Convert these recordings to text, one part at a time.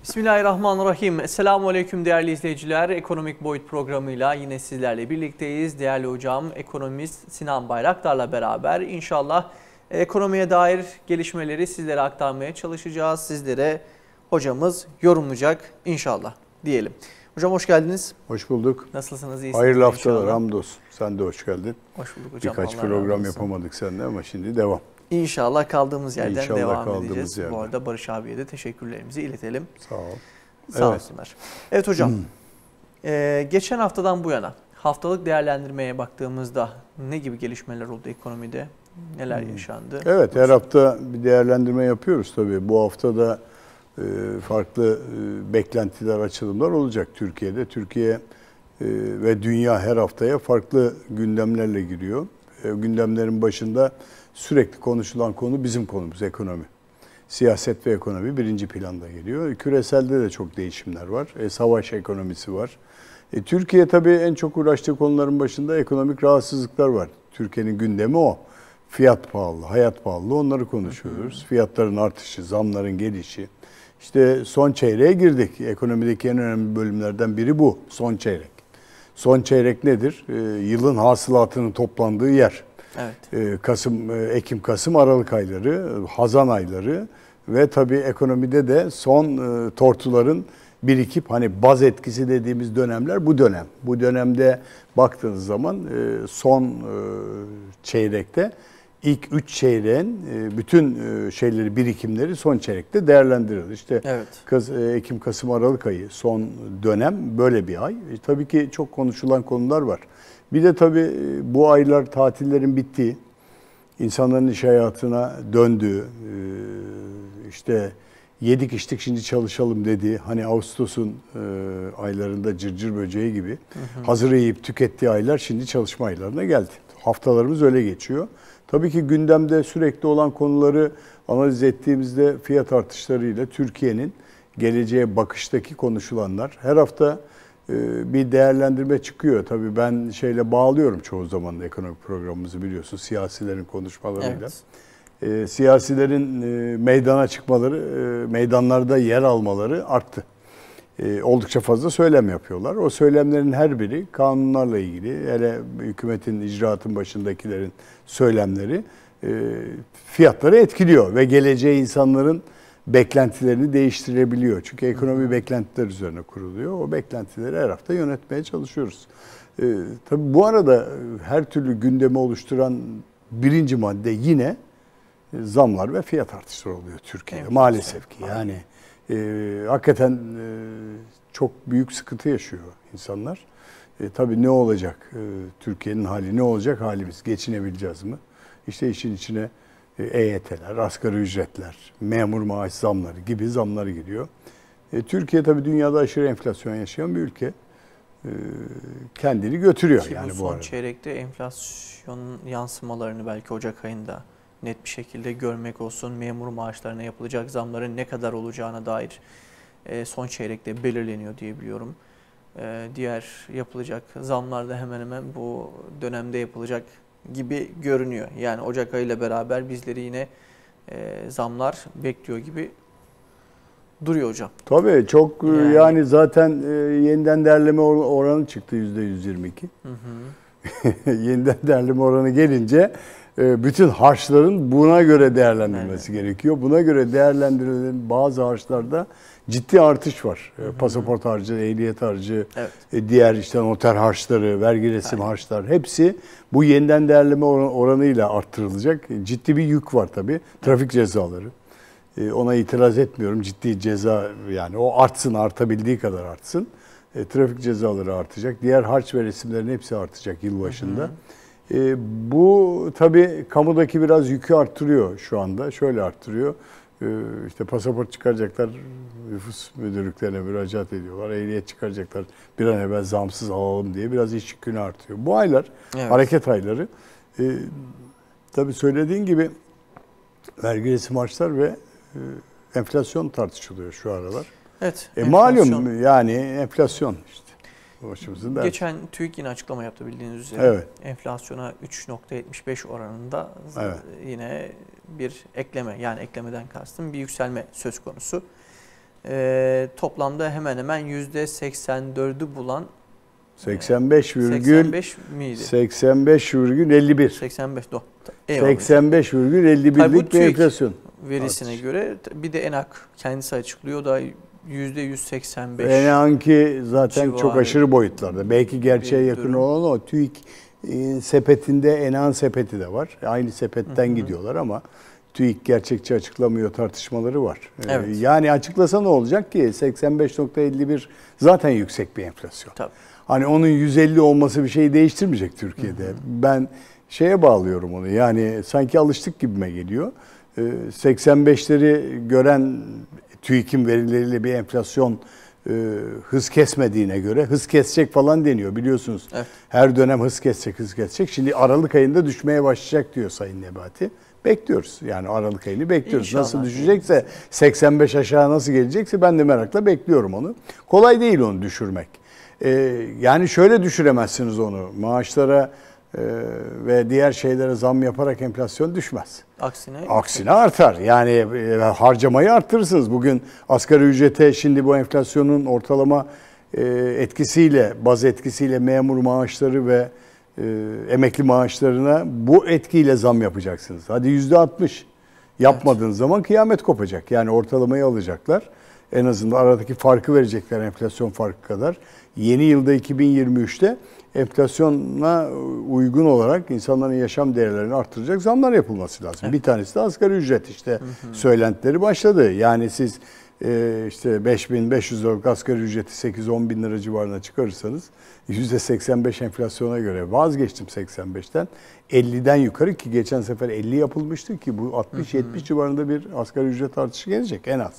Bismillahirrahmanirrahim. Esselamu Aleyküm değerli izleyiciler. Ekonomik Boyut programıyla yine sizlerle birlikteyiz. Değerli hocam, ekonomist Sinan Bayraktar'la beraber inşallah ekonomiye dair gelişmeleri sizlere aktarmaya çalışacağız. Sizlere hocamız yorumlayacak inşallah diyelim. Hocam hoş geldiniz. Hoş bulduk. Nasılsınız? İyisiniz? Hayırlı haftalar, hamdolsun. Sen de hoş geldin. Hoş bulduk hocam. Birkaç program yapamadık seninle ama şimdi devam. İnşallah kaldığımız yerden İnşallah devam kaldığımız edeceğiz. yerden. Bu arada Barış abiye de teşekkürlerimizi iletelim. Sağ ol. Sağ olsunlar. Evet hocam, geçen haftadan bu yana haftalık değerlendirmeye baktığımızda ne gibi gelişmeler oldu ekonomide? Neler yaşandı? Evet, her hafta bir değerlendirme yapıyoruz tabii. Bu hafta da farklı beklentiler, açılımlar olacak Türkiye'de. Türkiye ve dünya her haftaya farklı gündemlerle giriyor. Gündemlerin başında sürekli konuşulan konu bizim konumuz, ekonomi. Siyaset ve ekonomi birinci planda geliyor. Küreselde de çok değişimler var. Savaş ekonomisi var. Türkiye tabii en çok uğraştığı konuların başında ekonomik rahatsızlıklar var. Türkiye'nin gündemi o. Fiyat pahalı, hayat pahalı, onları konuşuyoruz. Fiyatların artışı, zamların gelişi. İşte son çeyreğe girdik. Ekonomideki en önemli bölümlerden biri bu, son çeyrek. Son çeyrek nedir? Yılın hasılatının toplandığı yer. Evet. Ekim, Kasım, Aralık ayları, Hazan ayları ve tabii ekonomide de son tortuların birikip hani baz etkisi dediğimiz dönemler bu dönem. Bu dönemde baktığınız zaman son çeyrekte ilk 3 çeyreğin bütün birikimleri son çeyrekte değerlendirilir. İşte evet. Ekim, Kasım, Aralık ayı son dönem böyle bir ay. Tabii ki çok konuşulan konular var. Bir de tabii bu aylar tatillerin bittiği, insanların iş hayatına döndüğü, işte yedik içtik şimdi çalışalım dediği, hani Ağustos'un aylarında cırcır böceği gibi hazır yiyip tükettiği aylar şimdi çalışma aylarına geldi. Haftalarımız öyle geçiyor. Tabii ki gündemde sürekli olan konuları analiz ettiğimizde fiyat artışlarıyla Türkiye'nin geleceğe bakıştaki konuşulanlar her hafta bir değerlendirme çıkıyor. Tabii ben bağlıyorum çoğu zaman da ekonomik programımızı biliyorsun siyasilerin konuşmalarıyla. Evet. Siyasilerin meydana çıkmaları, meydanlarda yer almaları arttı. Oldukça fazla söylem yapıyorlar. O söylemlerin her biri kanunlarla ilgili, hele hükümetin, icraatın başındakilerin söylemleri fiyatları etkiliyor ve geleceğe insanların beklentilerini değiştirebiliyor. Çünkü ekonomi beklentiler üzerine kuruluyor. O beklentileri her hafta yönetmeye çalışıyoruz. Tabii bu arada her türlü gündemi oluşturan birinci madde yine zamlar ve fiyat artışları oluyor Türkiye'de. Evet, maalesef ki yani hakikaten çok büyük sıkıntı yaşıyor insanlar. Tabii ne olacak? Türkiye'nin hali ne olacak? Halimiz geçinebileceğiz mi? İşte işin içine EYT'ler, asgari ücretler, memur maaş zamları gibi zamlar giriyor. Türkiye tabii dünyada aşırı enflasyon yaşayan bir ülke. Kendini götürüyor ki yani bu son arada. Çeyrekte enflasyonun yansımalarını belki Ocak ayında net bir şekilde görmek olsun, memur maaşlarına yapılacak zamların ne kadar olacağına dair son çeyrekte belirleniyor diye biliyorum. Diğer yapılacak zamlar da hemen hemen bu dönemde yapılacak gibi görünüyor. Yani Ocak ayıyla beraber bizleri yine zamlar bekliyor gibi duruyor hocam. Tabii çok yani zaten yeniden değerleme oranı çıktı %122. Yeniden değerleme oranı gelince bütün harçların buna göre değerlendirilmesi gerekiyor. Buna göre değerlendirilen bazı harçlarda ciddi artış var. Pasaport harcı, ehliyet harcı, diğer işte noter harçları, vergi resim harçlar hepsi bu yeniden değerleme oranıyla arttırılacak. Ciddi bir yük var tabii. Trafik cezaları. Ona itiraz etmiyorum. Ciddi ceza yani o artsın, artabildiği kadar artsın. Trafik cezaları artacak. Diğer harç ve resimlerin hepsi artacak yılbaşında. Bu tabii kamudaki biraz yükü arttırıyor şu anda. Şöyle arttırıyor. İşte pasaport çıkaracaklar, nüfus müdürlüklerine müracaat ediyorlar. Ehliyet çıkaracaklar, bir an evvel zamsız alalım diye biraz iş yükünü artıyor. Bu aylar, hareket ayları. Tabii söylediğin gibi vergi resim harçlar ve enflasyon tartışılıyor şu aralar. Evet. Malum yani enflasyon işte. Geçen TÜİK yine açıklama yaptı bildiğiniz üzere. Enflasyona 3.75 oranında yine bir ekleme, yani eklemeden kastım bir yükselme söz konusu. Toplamda hemen hemen %84'ü bulan 85 miydi? 85,51. 85 do. 85,51'lik bir enflasyon verisine göre bir de ENAK kendisi açıklıyor da %185. ENAK'ı zaten civarı çok aşırı boyutlarda. Belki gerçeğe yakın olan o TÜİK sepetinde ENAK sepeti de var. Aynı sepetten gidiyorlar ama TÜİK gerçekçi açıklamıyor tartışmaları var. Evet. Yani açıklasa ne olacak ki? 85,51 zaten yüksek bir enflasyon. Tabii. Hani onun 150 olması bir şeyi değiştirmeyecek Türkiye'de. Ben şeye bağlıyorum onu. Yani sanki alıştık gibime geliyor. 85'leri gören TÜİK'in verileriyle bir enflasyon hız kesmediğine göre hız kesecek falan deniyor biliyorsunuz. Evet. Her dönem hız kesecek. Şimdi Aralık ayında düşmeye başlayacak diyor Sayın Nebati. Bekliyoruz. Yani Aralık ayını bekliyoruz. İnşallah. Nasıl düşecekse 85 aşağı nasıl gelecekse ben de merakla bekliyorum onu. Kolay değil onu düşürmek. Yani şöyle düşüremezsiniz onu. Maaşlara ve diğer şeylere zam yaparak enflasyon düşmez. Aksine artar. Yani harcamayı arttırırsınız. Bugün asgari ücrete şimdi bu enflasyonun ortalama etkisiyle, baz etkisiyle memur maaşları ve emekli maaşlarına bu etkiyle zam yapacaksınız. Hadi %60 yapmadığınız zaman kıyamet kopacak. Yani ortalamayı alacaklar. En azından aradaki farkı verecekler enflasyon farkı kadar. Yeni yılda 2023'te enflasyona uygun olarak insanların yaşam değerlerini arttıracak zamlar yapılması lazım. Evet. Bir tanesi de asgari ücret işte söylentileri başladı. Yani siz işte 5.500 liralık asgari ücreti 8-10 bin lira civarına çıkarırsanız %85 enflasyona göre vazgeçtim 85'ten 50'den yukarı ki geçen sefer 50 yapılmıştı ki bu 60-70 civarında bir asgari ücret artışı gelecek en az.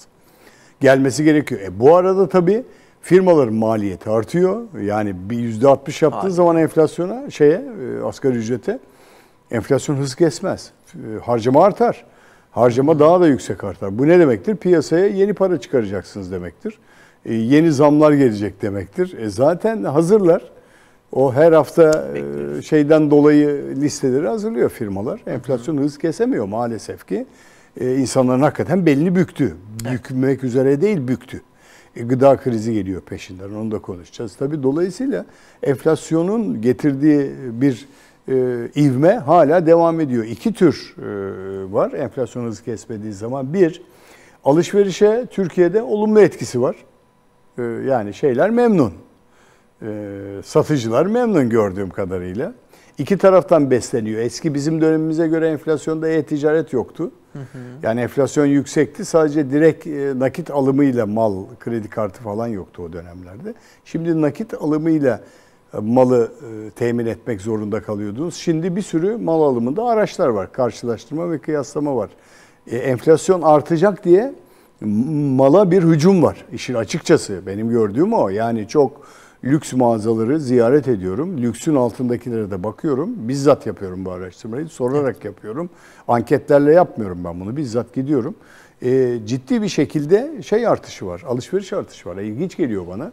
Gelmesi gerekiyor. Bu arada tabii firmaların maliyeti artıyor. Yani bir %60 yaptığı zaman enflasyona asgari ücrete enflasyon hız kesmez. Harcama artar. Harcama daha da yüksek artar. Bu ne demektir? Piyasaya yeni para çıkaracaksınız demektir. Yeni zamlar gelecek demektir. Zaten hazırlar. O her hafta şeyden dolayı listeleri hazırlıyor firmalar. Enflasyon hız kesemiyor maalesef ki. İnsanların hakikaten belini büktü. Bükmek üzere değil büktü. Gıda krizi geliyor peşinden. Onu da konuşacağız. Tabii dolayısıyla enflasyonun getirdiği bir ivme hala devam ediyor. İki tür var enflasyon hızı kesmediği zaman. Bir, alışverişe Türkiye'de olumlu etkisi var. Yani şeyler memnun. Satıcılar memnun gördüğüm kadarıyla. İki taraftan besleniyor. Eski bizim dönemimize göre enflasyonda e-ticaret yoktu. Yani enflasyon yüksekti. Sadece direkt nakit alımıyla mal, kredi kartı falan yoktu o dönemlerde. Şimdi nakit alımıyla malı temin etmek zorunda kalıyordunuz. Şimdi bir sürü mal alımında araçlar var. Karşılaştırma ve kıyaslama var. Enflasyon artacak diye mala bir hücum var. İşin açıkçası benim gördüğüm o. Yani çok lüks mağazaları ziyaret ediyorum. Lüksün altındakilere de bakıyorum. Bizzat yapıyorum bu araştırmayı. Sorarak yapıyorum. Anketlerle yapmıyorum ben bunu. Bizzat gidiyorum. Ciddi bir şekilde artışı var. Alışveriş artışı var. İlginç geliyor bana.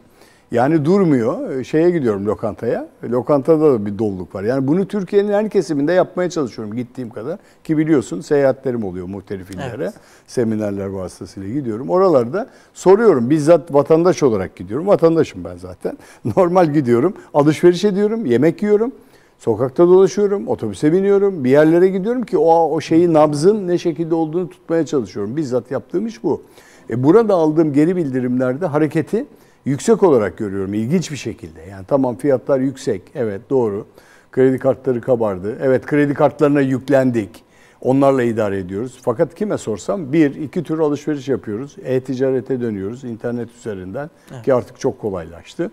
Yani durmuyor. Şeye gidiyorum lokantaya. Lokantada da bir doluluk var. Yani bunu Türkiye'nin her kesiminde yapmaya çalışıyorum gittiğim kadar. Ki biliyorsun seyahatlerim oluyor muhtelif illere. Evet. Seminerler vasıtasıyla gidiyorum. Oralarda soruyorum. Bizzat vatandaş olarak gidiyorum. Vatandaşım ben zaten. Normal gidiyorum. Alışveriş ediyorum. Yemek yiyorum. Sokakta dolaşıyorum. Otobüse biniyorum. Bir yerlere gidiyorum ki o şeyi nabzın ne şekilde olduğunu tutmaya çalışıyorum. Bizzat yaptığım iş bu. Burada aldığım geri bildirimlerde hareketi yüksek olarak görüyorum ilginç bir şekilde. Yani tamam fiyatlar yüksek. Evet doğru. Kredi kartları kabardı. Evet kredi kartlarına yüklendik. Onlarla idare ediyoruz. Fakat kime sorsam iki tür alışveriş yapıyoruz. E-ticarete dönüyoruz internet üzerinden ki artık çok kolaylaştı.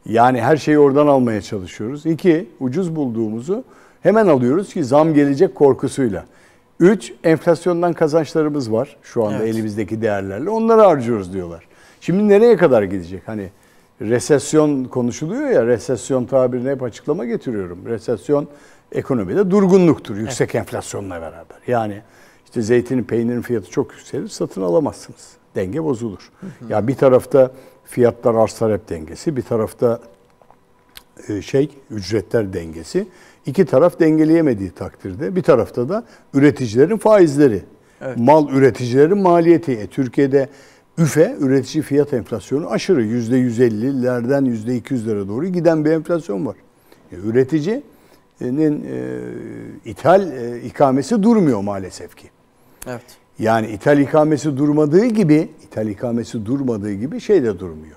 Yani her şeyi oradan almaya çalışıyoruz. 2, ucuz bulduğumuzu hemen alıyoruz ki zam gelecek korkusuyla. 3, enflasyondan kazançlarımız var şu anda elimizdeki değerlerle. Onları harcıyoruz diyorlar. Şimdi nereye kadar gidecek? Hani resesyon konuşuluyor ya, resesyon tabirine hep açıklama getiriyorum. Resesyon ekonomide durgunluktur yüksek enflasyonla beraber. Yani işte zeytinin, peynirin fiyatı çok yükselir, satın alamazsınız. Denge bozulur. Ya bir tarafta fiyatlar arz talep dengesi, bir tarafta ücretler dengesi. İki taraf dengeleyemediği takdirde bir tarafta da üreticilerin faizleri. Evet. Mal üreticilerin maliyeti. Türkiye'de üfe, üretici fiyat enflasyonu aşırı. %150'lerden %200'lere doğru giden bir enflasyon var. Üreticinin ithal ikamesi durmuyor maalesef ki. Evet. Yani ithal ikamesi durmadığı gibi şey de durmuyor.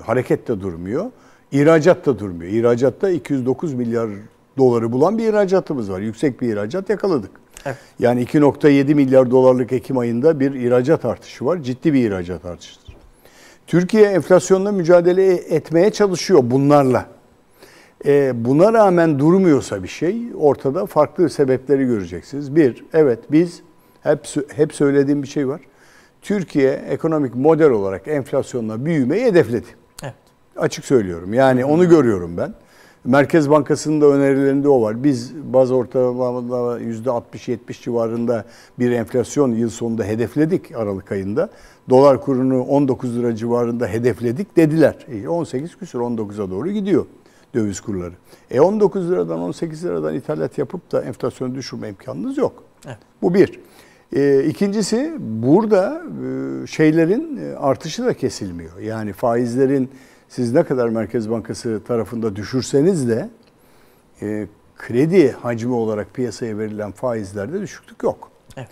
Hareket de durmuyor. İhracat da durmuyor. İhracatta 209 milyar doları bulan bir ihracatımız var. Yüksek bir ihracat yakaladık. Evet. Yani 2,7 milyar dolarlık Ekim ayında bir ihracat artışı var. Ciddi bir ihracat artışıdır. Türkiye enflasyonla mücadele etmeye çalışıyor bunlarla. Buna rağmen durmuyorsa bir şey, ortada farklı sebepleri göreceksiniz. Bir, evet biz hep söylediğim bir şey var. Türkiye ekonomik model olarak enflasyonla büyümeyi hedefledi. Evet. Açık söylüyorum. Yani onu görüyorum ben. Merkez Bankası'nın da önerilerinde o var. Biz baz ortalamada %60-70 civarında bir enflasyon yıl sonunda hedefledik Aralık ayında. Dolar kurunu 19 lira civarında hedefledik dediler. 18 küsur 19'a doğru gidiyor döviz kurları. 19 liradan 18 liradan ithalat yapıp da enflasyonu düşürme imkanınız yok. Evet. Bu bir. İkincisi burada şeylerin artışı da kesilmiyor. Yani faizlerin siz ne kadar Merkez Bankası tarafında düşürseniz de kredi hacmi olarak piyasaya verilen faizlerde düşüklük yok. Evet.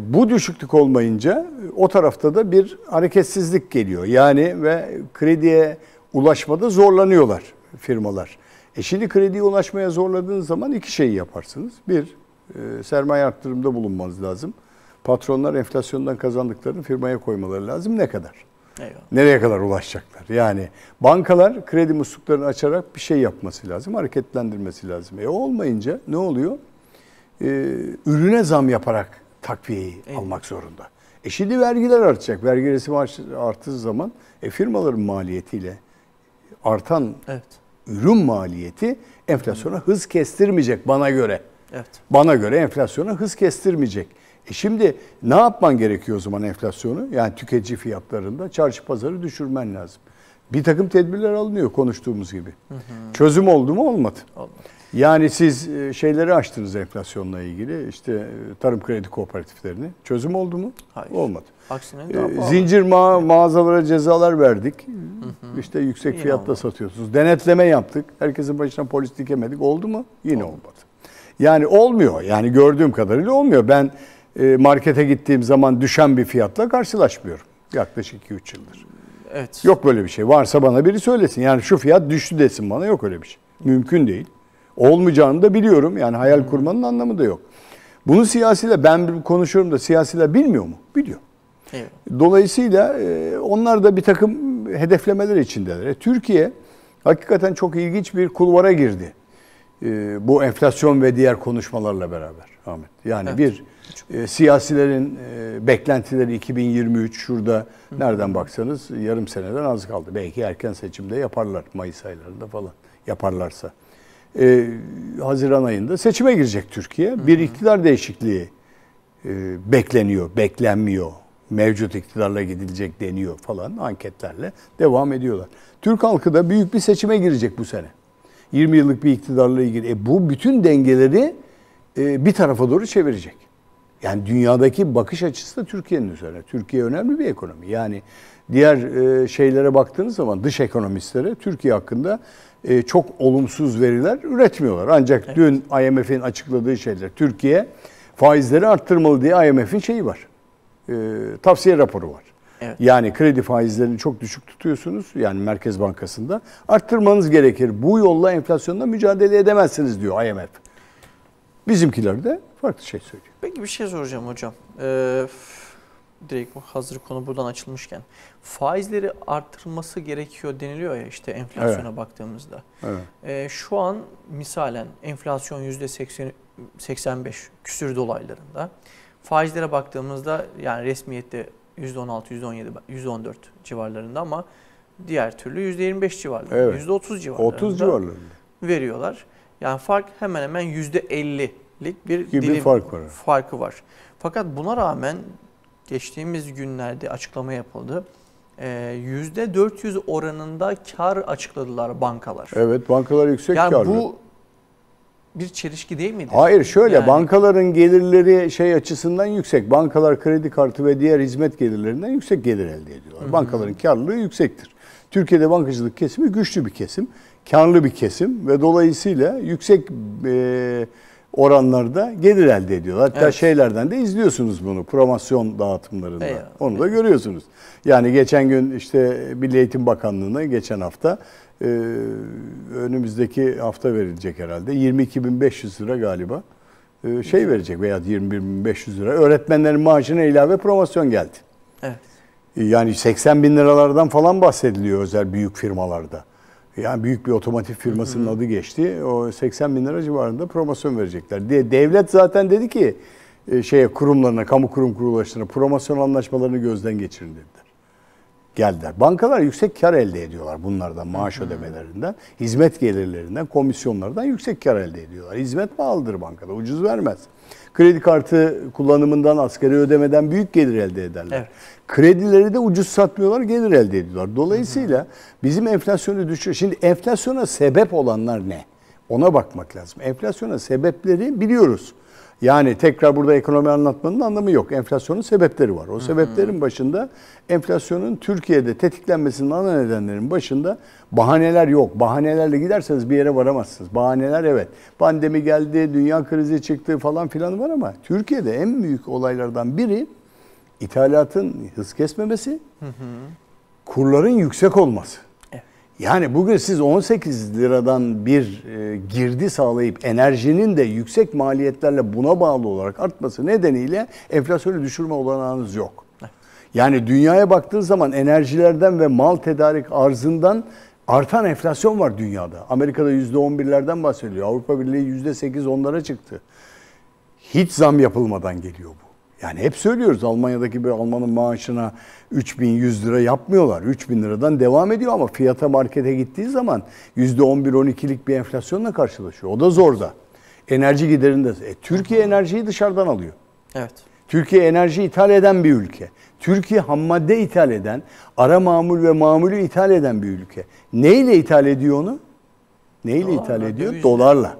Bu düşüklük olmayınca o tarafta da bir hareketsizlik geliyor. Yani ve krediye ulaşmada zorlanıyorlar firmalar. Şimdi krediye ulaşmaya zorladığınız zaman iki şeyi yaparsınız. Bir, sermaye arttırımda bulunmanız lazım. Patronlar enflasyondan kazandıklarını firmaya koymaları lazım. Ne kadar? Eyvallah. Nereye kadar ulaşacaklar? Yani bankalar kredi musluklarını açarak bir şey yapması lazım, hareketlendirmesi lazım. Olmayınca ne oluyor? Ürüne zam yaparak takviyeyi almak zorunda. Şimdi vergiler artacak. Vergi resmi arttığı zaman firmaların maliyetiyle artan ürün maliyeti enflasyona hız kestirmeyecek bana göre. Evet. Bana göre enflasyona hız kestirmeyecek. Şimdi ne yapman gerekiyor o zaman enflasyonu? Yani tüketici fiyatlarında çarşı pazarı düşürmen lazım. Bir takım tedbirler alınıyor konuştuğumuz gibi. Çözüm oldu mu? Olmadı. Olmadı. Yani siz şeyleri açtınız enflasyonla ilgili. İşte tarım kredi kooperatiflerini. Çözüm oldu mu? Hayır. Olmadı. Aksine daha pahalı. Zincir mağazalara cezalar verdik. İşte yüksek Yine fiyatla olmadı. satıyorsunuz. Denetleme yaptık. Herkesin başına polis dikemedik. Oldu mu? Yine olmadı. Yani olmuyor. Yani gördüğüm kadarıyla olmuyor. Ben markete gittiğim zaman düşen bir fiyatla karşılaşmıyorum. Yaklaşık 2-3 yıldır. Evet. Yok böyle bir şey. Varsa bana biri söylesin. Yani şu fiyat düştü desin bana. Yok öyle bir şey. Mümkün değil. Olmayacağını da biliyorum. Yani hayal kurmanın anlamı da yok. Bunu siyasiler, ben konuşuyorum da siyasiler bilmiyor mu? Biliyor. Evet. Dolayısıyla onlar da bir takım hedeflemeler içindeler. Türkiye hakikaten çok ilginç bir kulvara girdi. Bu enflasyon ve diğer konuşmalarla beraber Ahmet. Yani bir siyasilerin beklentileri 2023 şurada nereden baksanız yarım seneden az kaldı. Belki erken seçimde yaparlar Mayıs aylarında falan yaparlarsa. Haziran ayında seçime girecek Türkiye. Bir iktidar değişikliği bekleniyor, beklenmiyor. Mevcut iktidarla gidilecek deniyor falan anketlerle devam ediyorlar. Türk halkı da büyük bir seçime girecek bu sene. 20 yıllık bir iktidarla ilgili. Bu bütün dengeleri bir tarafa doğru çevirecek. Yani dünyadaki bakış açısı da Türkiye'nin üzerine. Türkiye önemli bir ekonomi. Yani diğer şeylere baktığınız zaman dış ekonomistlere Türkiye hakkında çok olumsuz veriler üretmiyorlar. Ancak dün IMF'in açıkladığı şeyler. Türkiye faizleri arttırmalı diye IMF'in şeyi var. Tavsiye raporu var. Evet. Yani kredi faizlerini çok düşük tutuyorsunuz. Yani Merkez Bankası'nda. Arttırmanız gerekir. Bu yolla enflasyonla mücadele edemezsiniz diyor IMF. Bizimkiler de farklı şey söylüyor. Peki bir şey soracağım hocam. Direkt hazır konu buradan açılmışken. Faizleri arttırılması gerekiyor deniliyor ya işte enflasyona baktığımızda. Evet. Şu an misalen enflasyon %85 küsür dolaylarında. Faizlere baktığımızda yani resmiyette %16, %17, %14 civarlarında ama diğer türlü %25 civarlarında, evet. %30 civarlarında, 30 civarlarında veriyorlar. Yani fark hemen hemen %50'lik bir dilim farkı var. Fakat buna rağmen geçtiğimiz günlerde açıklama yapıldı. %400 oranında kar açıkladılar bankalar. Evet, bankalar yüksek yani karlı. Bu bir çelişki değil midir? Hayır, şöyle Yani bankaların gelirleri şey açısından yüksek. Bankalar kredi kartı ve diğer hizmet gelirlerinden yüksek gelir elde ediyorlar. Bankaların karlılığı yüksektir. Türkiye'de bankacılık kesimi güçlü bir kesim, karlı bir kesim ve dolayısıyla yüksek oranlarda gelir elde ediyorlar. Hatta şeylerden de izliyorsunuz bunu, promosyon dağıtımlarında. Onu da görüyorsunuz. Yani geçen gün işte Milli Eğitim Bakanlığı'na geçen hafta önümüzdeki hafta verilecek herhalde 22.500 lira galiba verecek veya 21.500 lira öğretmenlerin maaşına ilave promosyon geldi. Evet. Yani 80.000 liralardan falan bahsediliyor özel büyük firmalarda. Yani büyük bir otomotiv firmasının adı geçti. O 80.000 lira civarında promosyon verecekler diye. Devlet zaten dedi ki kurumlarına, kamu kurum kuruluşlarına promosyon anlaşmalarını gözden geçirin dediler. Geldiler. Bankalar yüksek kar elde ediyorlar bunlardan, maaş ödemelerinden, hizmet gelirlerinden, komisyonlardan yüksek kar elde ediyorlar. Hizmet pahalıdır bankada, ucuz vermez. Kredi kartı kullanımından, asgari ödemeden büyük gelir elde ederler. Evet. Kredileri de ucuz satmıyorlar, gelir elde ediyorlar. Dolayısıyla bizim enflasyonu düşürüyor. Şimdi enflasyona sebep olanlar ne? Ona bakmak lazım. Enflasyona sebepleri biliyoruz. Yani tekrar burada ekonomi anlatmanın anlamı yok. Enflasyonun sebepleri var. O sebeplerin başında enflasyonun Türkiye'de tetiklenmesinin ana nedenlerinin başında bahaneler yok. Bahanelerle giderseniz bir yere varamazsınız. Bahaneler evet. Pandemi geldi, dünya krizi çıktı falan filan var ama Türkiye'de en büyük olaylardan biri ithalatın hız kesmemesi, kurların yüksek olması. Yani bugün siz 18 liradan bir girdi sağlayıp enerjinin de yüksek maliyetlerle buna bağlı olarak artması nedeniyle enflasyonu düşürme olanağınız yok. Yani dünyaya baktığınız zaman enerjilerden ve mal tedarik arzından artan enflasyon var dünyada. Amerika'da %11'lerden bahsediliyor. Avrupa Birliği %8-10'lara çıktı. Hiç zam yapılmadan geliyor bu. Yani hep söylüyoruz Almanya'daki bir Almanın maaşına 3.100 lira yapmıyorlar. 3.000 liradan devam ediyor ama fiyata markete gittiği zaman %11-12'lik bir enflasyonla karşılaşıyor. O da zor da. Enerji giderinde. Türkiye enerjiyi dışarıdan alıyor. Evet. Türkiye enerji ithal eden bir ülke. Türkiye ham madde ithal eden, ara mamul ve mamulü ithal eden bir ülke. Neyle ithal ediyor onu? Neyle ithal ediyor? Dolarla.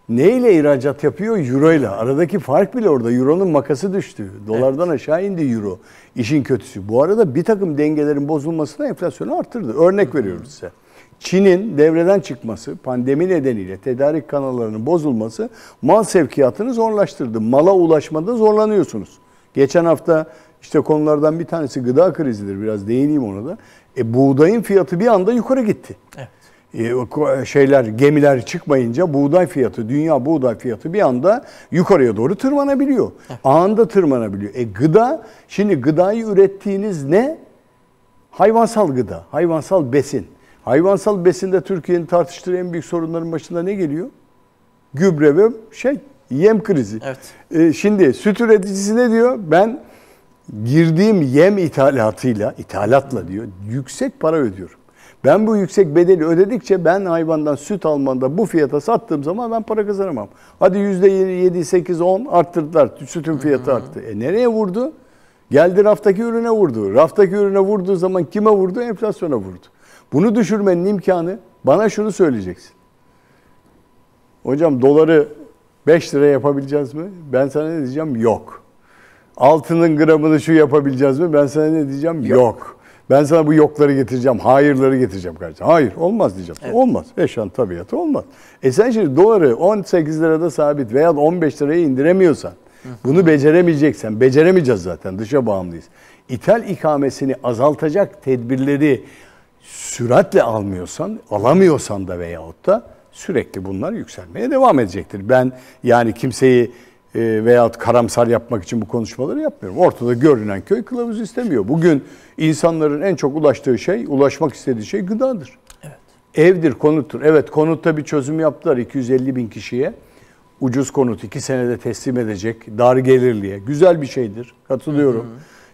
Neyle ihracat yapıyor? Euro ile. Aradaki fark bile orada. Euro'nun makası düştü. Dolardan aşağı indi euro. İşin kötüsü. Bu arada bir takım dengelerin bozulmasına enflasyonu arttırdı. Örnek veriyoruz size. Çin'in devreden çıkması, pandemi nedeniyle tedarik kanallarının bozulması mal sevkiyatını zorlaştırdı. Mala ulaşmada zorlanıyorsunuz. Geçen hafta işte konulardan bir tanesi gıda krizidir. Biraz değineyim ona da. Buğdayın fiyatı bir anda yukarı gitti. Evet. Gemiler çıkmayınca buğday fiyatı, dünya buğday fiyatı bir anda yukarıya doğru tırmanabiliyor. Anında tırmanabiliyor. Şimdi gıdayı ürettiğiniz ne? Hayvansal gıda, hayvansal besin. Hayvansal besinde Türkiye'nin tartıştığı en büyük sorunların başında ne geliyor? Gübre ve yem krizi. Evet. Şimdi süt üreticisi ne diyor? Ben girdiğim yem ithalatla diyor, yüksek para ödüyorum. Ben bu yüksek bedeli ödedikçe ben hayvandan süt almanda bu fiyata sattığım zaman ben para kazanamam. Hadi %7, 8, 10 arttırdılar. Sütün fiyatı arttı. Nereye vurdu? Geldi raftaki ürüne vurdu. Raftaki ürüne vurduğu zaman kime vurdu? Enflasyona vurdu. Bunu düşürmenin imkanı bana şunu söyleyeceksin. Hocam doları 5 lira yapabileceğiz mi? Ben sana ne diyeceğim? Yok. Altının gramını şu yapabileceğiz mi? Ben sana ne diyeceğim? Yok. Ben sana bu yokları getireceğim, hayırları getireceğim kardeşim. Hayır, olmaz diyeceğim. Evet. Olmaz. Eşyan tabiatı olmaz. Sen şimdi doları 18 lirada sabit veya 15 liraya indiremiyorsan, bunu beceremeyeceksen, beceremeyeceğiz zaten, dışa bağımlıyız. İthal ikamesini azaltacak tedbirleri süratle alamıyorsan da veyahut da sürekli bunlar yükselmeye devam edecektir. Ben yani kimseyi veyahut karamsar yapmak için bu konuşmaları yapmıyorum. Ortada görünen köy kılavuz istemiyor. Bugün insanların en çok ulaşmak istediği şey gıdadır. Evet. Evdir, konuttur. Evet, konutta bir çözüm yaptılar 250 bin kişiye. Ucuz konut 2 senede teslim edecek, dar gelirliye. Güzel bir şeydir, katılıyorum.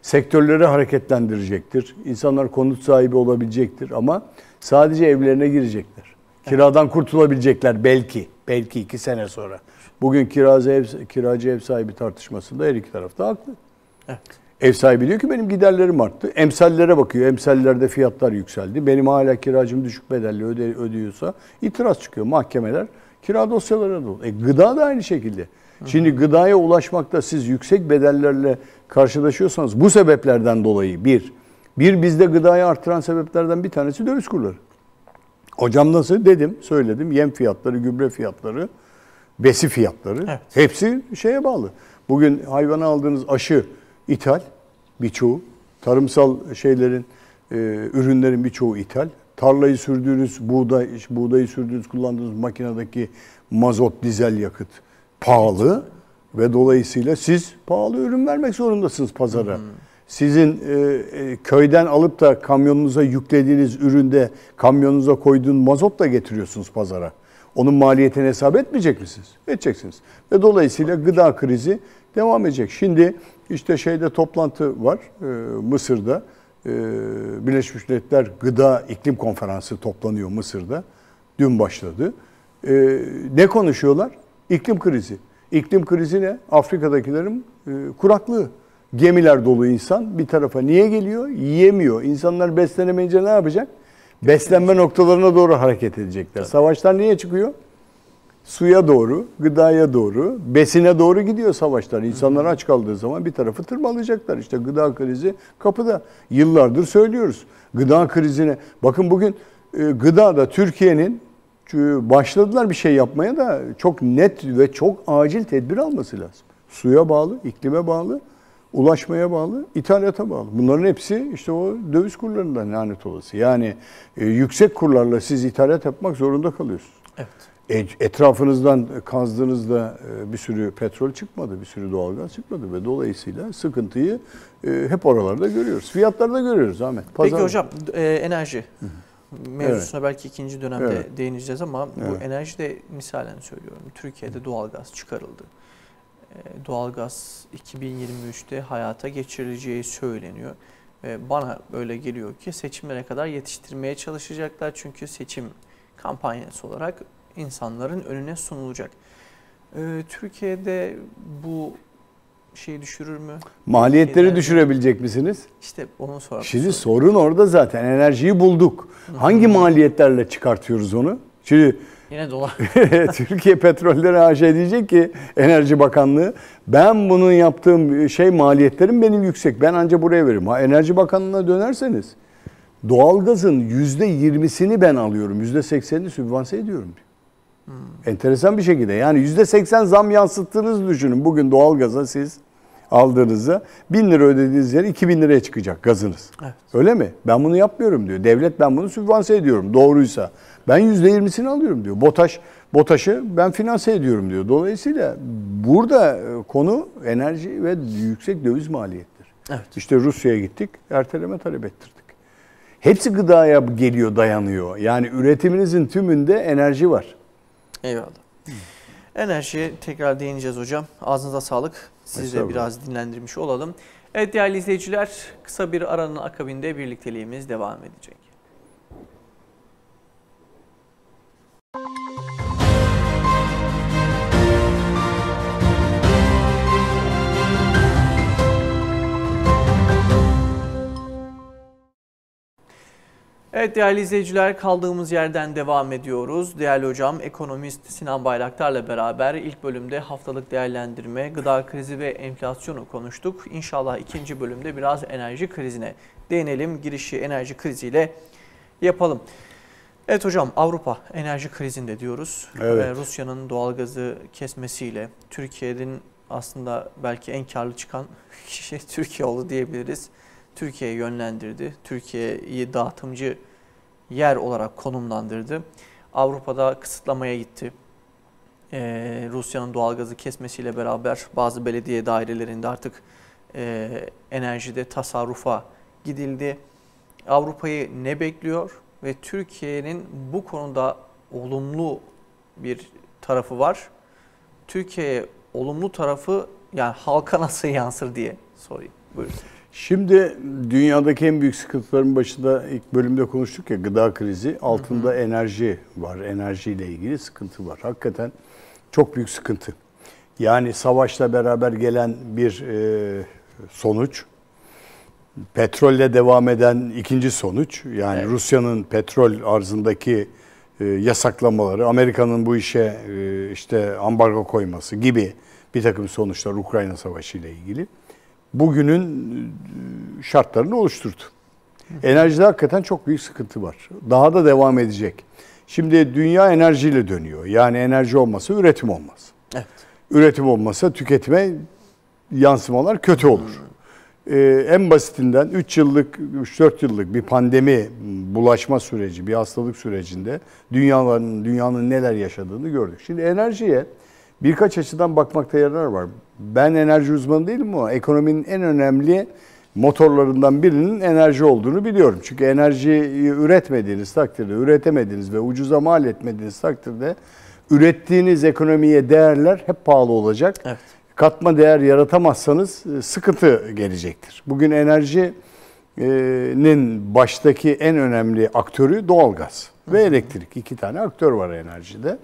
Sektörleri hareketlendirecektir. İnsanlar konut sahibi olabilecektir ama sadece evlerine girecekler. Kiradan kurtulabilecekler belki. Belki 2 sene sonra. Bugün kiracı ev sahibi tartışmasında her iki taraf da haklı. Evet. Ev sahibi diyor ki benim giderlerim arttı. Emsallere bakıyor. Emsallerde fiyatlar yükseldi. Benim hala kiracım düşük bedelli ödüyorsa itiraz çıkıyor. Mahkemeler Kira dosyaları dolu. Gıda da aynı şekilde. Şimdi gıdaya ulaşmakta siz yüksek bedellerle karşılaşıyorsanız bu sebeplerden dolayı bir bizde gıdayı artıran sebeplerden bir tanesi döviz kurları. Hocam nasıl dedim, söyledim. Yem fiyatları, gübre fiyatları, besi fiyatları hepsi şeye bağlı. Bugün hayvana aldığınız aşı ithal birçoğu. Tarımsal şeylerin, ürünlerin birçoğu ithal. Tarlayı sürdüğünüz, buğdayı sürdüğünüz, kullandığınız makinedeki mazot, dizel yakıt pahalı ve dolayısıyla siz pahalı ürün vermek zorundasınız pazara. Sizin köyden alıp da kamyonunuza yüklediğiniz üründe kamyonunuza koyduğun mazotla getiriyorsunuz pazara. Onun maliyetini hesap etmeyecek misiniz? Edeceksiniz. Ve dolayısıyla gıda krizi devam edecek. Şimdi işte toplantı var Mısır'da. Birleşmiş Milletler Gıda İklim Konferansı toplanıyor Mısır'da. Dün başladı. Ne konuşuyorlar? İklim krizi. İklim krizi ne? Afrika'dakilerin kuraklığı. Gemiler dolu insan bir tarafa niye geliyor? Yiyemiyor. İnsanlar beslenemeyince ne yapacak? Beslenme noktalarına doğru hareket edecekler. Tabii. Savaşlar niye çıkıyor? Suya doğru, gıdaya doğru, besine doğru gidiyor savaşlar. İnsanlar aç kaldığı zaman bir tarafı tırmalayacaklar. İşte gıda krizi kapıda. Yıllardır söylüyoruz. Gıda krizine. Bakın bugün gıdada Türkiye'nin başladılar bir şey yapmaya da çok net ve çok acil tedbir alması lazım. Suya bağlı, iklime bağlı, ulaşmaya bağlı, ithalata bağlı. Bunların hepsi işte o döviz kurlarından lanet olası. Yani yüksek kurlarla siz ithalat yapmak zorunda kalıyorsunuz. Evet. Etrafınızdan kazdığınızda bir sürü petrol çıkmadı, bir sürü doğalgaz çıkmadı ve dolayısıyla sıkıntıyı hep oralarda görüyoruz. Fiyatlarda görüyoruz Ahmet. Peki hocam enerji mevzusuna belki ikinci dönemde değineceğiz ama bu enerjide misalen söylüyorum. Türkiye'de doğalgaz çıkarıldı. Doğalgaz 2023'te hayata geçirileceği söyleniyor. Bana öyle geliyor ki seçimlere kadar yetiştirmeye çalışacaklar. Çünkü seçim kampanyası olarak insanların önüne sunulacak. Türkiye'de bu şeyi düşürür mü? Maliyetleri düşürebilecek misiniz? İşte onun sonra. Şimdi sorun orada zaten. Enerjiyi bulduk. Hangi maliyetlerle çıkartıyoruz onu? Şimdi yine dolar. Türkiye Petrolleri AŞ diyecek ki Enerji Bakanlığı ben bunun yaptığım maliyetlerim benim yüksek. Ben anca buraya veririm. Enerji Bakanlığı'na dönerseniz doğalgazın %20'sini ben alıyorum. %80'ini sübvanse ediyorum diyor. Enteresan bir şekilde. Yani %80 zam yansıttığınızı düşünün. Bugün doğalgaza siz aldığınızda 1000 lira ödediğiniz yer 2000 liraya çıkacak gazınız. Evet. Öyle mi? Ben bunu yapmıyorum diyor. Devlet ben bunu sübvanse ediyorum doğruysa. Ben %20'sini alıyorum diyor. BOTAŞ'ı ben finanse ediyorum diyor. Dolayısıyla burada konu enerji ve yüksek döviz maliyettir. Evet. İşte Rusya'ya gittik, erteleme talep ettirdik. Hepsi gıdaya geliyor, dayanıyor. Yani üretiminizin tümünde enerji var. Eyvallah. Enerjiye tekrar değineceğiz hocam. Ağzınıza sağlık. Sizi de biraz dinlendirmiş olalım. Evet değerli izleyiciler, kısa bir aranın akabinde birlikteliğimiz devam edecek. Evet değerli izleyiciler, kaldığımız yerden devam ediyoruz. Değerli hocam ekonomist Sinan Bayraktar'la beraber ilk bölümde haftalık değerlendirme, gıda krizi ve enflasyonu konuştuk. İnşallah ikinci bölümde biraz enerji krizine değinelim. Girişi enerji kriziyle yapalım. Evet hocam, Avrupa enerji krizinde diyoruz. Evet. Rusya'nın doğalgazı kesmesiyle Türkiye'nin aslında belki en karlı çıkan kişi Türkiye oldu diyebiliriz. Türkiye'ye yönlendirdi. Türkiye'yi dağıtımcı yer olarak konumlandırdı. Avrupa'da kısıtlamaya gitti. Rusya'nın doğalgazı kesmesiyle beraber bazı belediye dairelerinde artık enerjide tasarrufa gidildi. Avrupa'yı ne bekliyor ve Türkiye'nin bu konuda olumlu bir tarafı var. Türkiye'ye olumlu tarafı yani halka nasıl yansır diye sorayım. Buyurun. Şimdi dünyadaki en büyük sıkıntıların başında ilk bölümde konuştuk ya gıda krizi. Altında enerji var. Enerjiyle ilgili sıkıntı var. Hakikaten çok büyük sıkıntı. Yani savaşla beraber gelen bir sonuç. Petrolle devam eden ikinci sonuç. Yani evet. Rusya'nın petrol arzındaki yasaklamaları, Amerika'nın bu işe işte ambargo koyması gibi bir takım sonuçlar Ukrayna Savaşı ile ilgili bugünün şartlarını oluşturdu. Enerjide hakikaten çok büyük sıkıntı var. Daha da devam edecek. Şimdi dünya enerjiyle dönüyor. Yani enerji olmasa üretim olmaz. Evet. Üretim olmasa tüketime yansımalar kötü olur. En basitinden 3 yıllık, 3-4 yıllık bir pandemi bulaşma süreci, bir hastalık sürecinde dünyanın neler yaşadığını gördük. Şimdi enerjiye birkaç açıdan bakmakta yarar var. Ben enerji uzmanı değilim ama ekonominin en önemli motorlarından birinin enerji olduğunu biliyorum. Çünkü enerjiyi üretmediğiniz takdirde, üretemediğiniz ve ucuza mal etmediğiniz takdirde ürettiğiniz ekonomiye değerler hep pahalı olacak. Evet. Katma değer yaratamazsanız sıkıntı gelecektir. Bugün enerjinin baştaki en önemli aktörü doğalgaz ve elektrik. 2 tane aktör var enerjide.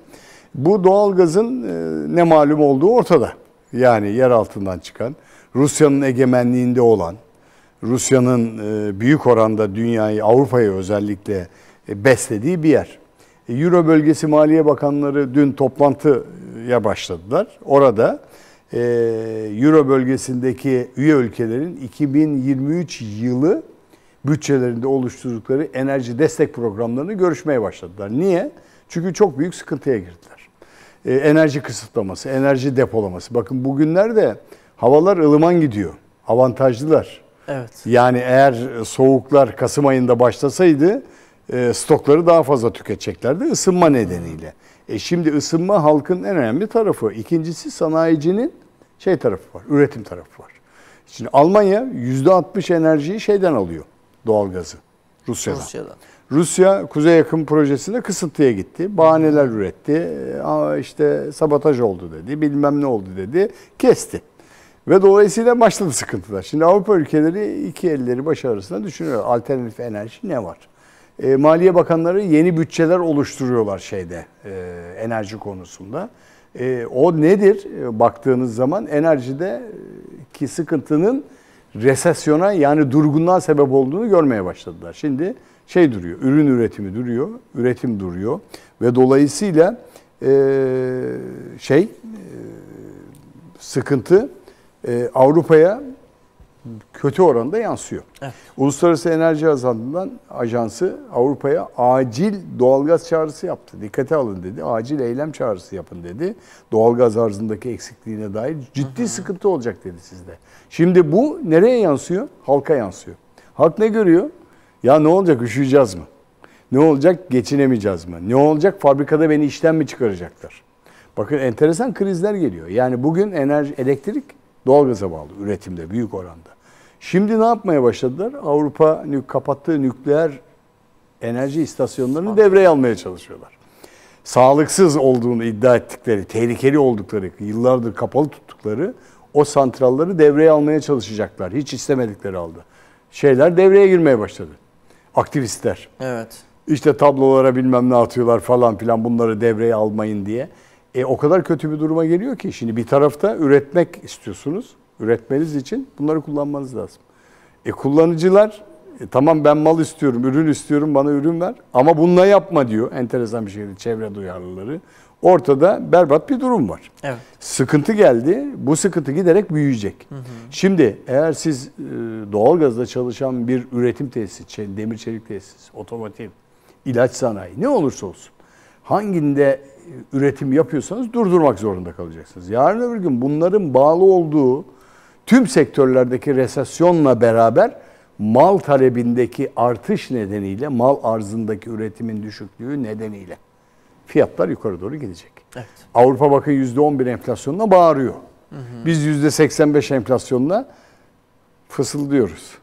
Bu doğalgazın ne malum olduğu ortada. Yani yer altından çıkan, Rusya'nın egemenliğinde olan, Rusya'nın büyük oranda dünyayı, Avrupa'yı özellikle beslediği bir yer. Euro bölgesi Maliye Bakanları dün toplantıya başladılar. Orada Euro bölgesindeki üye ülkelerin 2023 yılı bütçelerinde oluşturdukları enerji destek programlarını görüşmeye başladılar. Niye? Çünkü çok büyük sıkıntıya girdiler. Enerji kısıtlaması, enerji depolaması. Bakın bugünlerde havalar ılıman gidiyor. Avantajlılar. Evet. Yani eğer soğuklar Kasım ayında başlasaydı stokları daha fazla tüketeceklerdi ısınma nedeniyle. Şimdi ısınma halkın en önemli tarafı. İkincisi sanayicinin tarafı var, üretim tarafı var. Şimdi Almanya %60 enerjiyi şeyden alıyor, doğalgazı, Rusya'dan. Rusya Kuzey Yakın projesinde kısıntıya gitti. Bahaneler üretti. İşte sabotaj oldu dedi, bilmem ne oldu dedi, kesti. Ve dolayısıyla başladı sıkıntılar. Şimdi Avrupa ülkeleri iki elleri başı arasında düşünüyor. Alternatif enerji ne var? Maliye Bakanları yeni bütçeler oluşturuyorlar enerji konusunda. O nedir? Baktığınız zaman enerjideki sıkıntının resesyona yani durgunluğa sebep olduğunu görmeye başladılar. Şimdi duruyor, ürün üretimi duruyor, üretim duruyor ve dolayısıyla sıkıntı Avrupa'ya kötü oranda yansıyor. Evet. Uluslararası Enerji Ajansı Avrupa'ya acil doğalgaz çağrısı yaptı. Dikkate alın dedi. Acil eylem çağrısı yapın dedi. Doğalgaz arzındaki eksikliğine dair ciddi sıkıntı olacak dedi sizde. Şimdi bu nereye yansıyor? Halka yansıyor. Halk ne görüyor? Ya ne olacak, üşüyeceğiz mi? Ne olacak, geçinemeyeceğiz mi? Ne olacak, fabrikada beni işten mi çıkaracaklar? Bakın enteresan krizler geliyor. Yani bugün elektrik doğalgaza bağlı üretimde büyük oranda. Şimdi ne yapmaya başladılar? Avrupa kapattığı nükleer enerji istasyonlarını devreye almaya çalışıyorlar. Sağlıksız olduğunu iddia ettikleri, tehlikeli oldukları, yıllardır kapalı tuttukları o santralları devreye almaya çalışacaklar. Hiç istemedikleri halde. Devreye girmeye başladı. Aktivistler. Evet. İşte tablolara bilmem ne atıyorlar falan filan bunları devreye almayın diye. O kadar kötü bir duruma geliyor ki şimdi bir tarafta üretmek istiyorsunuz. Üretmeniz için bunları kullanmanız lazım. Kullanıcılar tamam ben mal istiyorum, ürün istiyorum bana ürün ver ama bununla yapma diyor enteresan bir şekilde çevre duyarlıları. Ortada berbat bir durum var. Evet. Sıkıntı geldi. Bu sıkıntı giderek büyüyecek. Şimdi eğer siz doğalgazla çalışan bir üretim tesisi, demir çelik tesisi, otomotiv, ilaç sanayi ne olursa olsun hanginde üretim yapıyorsanız durdurmak zorunda kalacaksınız. Yarın öbür gün bunların bağlı olduğu tüm sektörlerdeki resesyonla beraber mal talebindeki artış nedeniyle, mal arzındaki üretimin düşüklüğü nedeniyle fiyatlar yukarı doğru gidecek. Evet. Avrupa bakın %11 enflasyonla bağırıyor. Biz %85 enflasyonla fısıldıyoruz.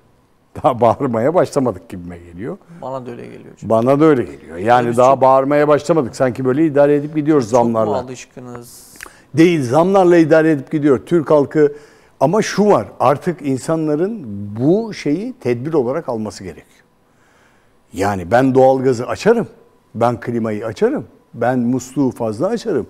Daha bağırmaya başlamadık gibime geliyor. Bana da öyle geliyor. Bana da öyle geliyor. Yani daha bağırmaya başlamadık. Sanki böyle idare edip gidiyoruz zamlarla. Çok mu alışkınız? Değil, zamlarla idare edip gidiyor. Türk halkı ama şu var, artık insanların bu şeyi tedbir olarak alması gerekiyor. Yani ben doğalgazı açarım, ben klimayı açarım. Ben musluğu fazla açarım.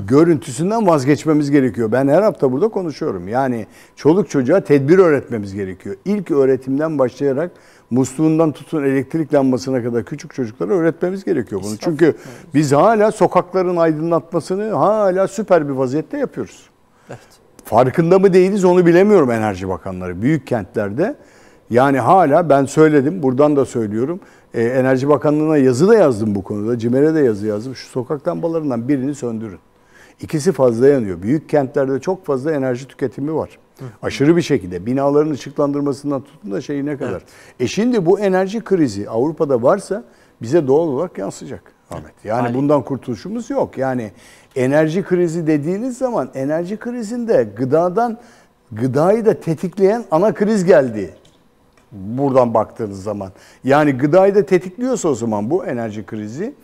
Görüntüsünden vazgeçmemiz gerekiyor. Ben her hafta burada konuşuyorum. Yani çoluk çocuğa tedbir öğretmemiz gerekiyor. İlk öğretimden başlayarak musluğundan tutun elektrik lambasına kadar küçük çocuklara öğretmemiz gerekiyor bunu. Çünkü biz hala sokakların aydınlatmasını hala süper bir vaziyette yapıyoruz. Evet. Farkında mı değiliz onu bilemiyorum Enerji Bakanları. Büyük kentlerde yani hala ben söyledim, buradan da söylüyorum. Enerji Bakanlığı'na yazı da yazdım bu konuda. CİMER'e de yazı yazdım. Şu sokak lambalarından birini söndürün. İkisi fazla yanıyor. Büyük kentlerde çok fazla enerji tüketimi var. Aşırı bir şekilde. Binaların ışıklandırmasından tutun da şeyine kadar. Evet. Şimdi bu enerji krizi Avrupa'da varsa bize doğal olarak yansıyacak Ahmet. Yani bundan kurtuluşumuz yok. Yani enerji krizi dediğiniz zaman enerji krizinde gıdayı da tetikleyen ana kriz geldi. Buradan baktığınız zaman. Yani gıdayı da tetikliyorsa o zaman bu enerji krizi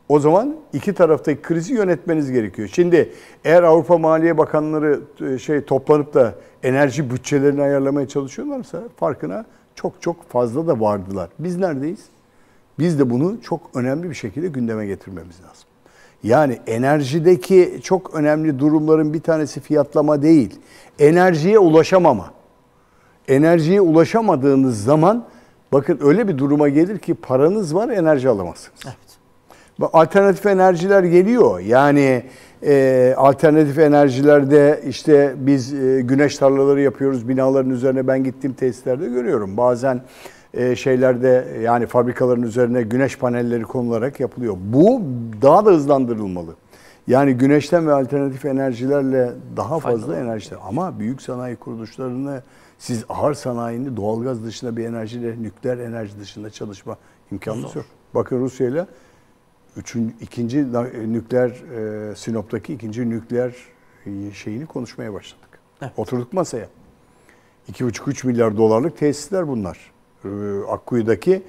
o zaman iki taraftaki krizi yönetmeniz gerekiyor. Şimdi eğer Avrupa Maliye Bakanları toplanıp da enerji bütçelerini ayarlamaya çalışıyorlarsa farkına çok fazla da vardılar. Biz neredeyiz? Biz de bunu çok önemli bir şekilde gündeme getirmemiz lazım. Yani enerjideki çok önemli durumların bir tanesi fiyatlama değil. Enerjiye ulaşamama. Enerjiye ulaşamadığınız zaman bakın öyle bir duruma gelir ki paranız var enerji alamazsınız. Evet. Alternatif enerjiler geliyor. Yani alternatif enerjilerde işte biz güneş tarlaları yapıyoruz. Binaların üzerine ben gittiğim tesislerde görüyorum. Bazen şeylerde yani fabrikaların üzerine güneş panelleri konularak yapılıyor. Bu daha da hızlandırılmalı. Yani güneşten ve alternatif enerjilerle daha fazla enerji. Ama büyük sanayi kuruluşlarını siz ağır sanayini doğalgaz dışında bir enerjiyle, nükleer enerji dışında çalışma imkanınız yok. Bakın Rusya ile ikinci nükleer Sinop'taki ikinci nükleer şeyini konuşmaya başladık. Evet. Oturduk masaya. 2,5-3 milyar dolarlık tesisler bunlar. Akkuyu'daki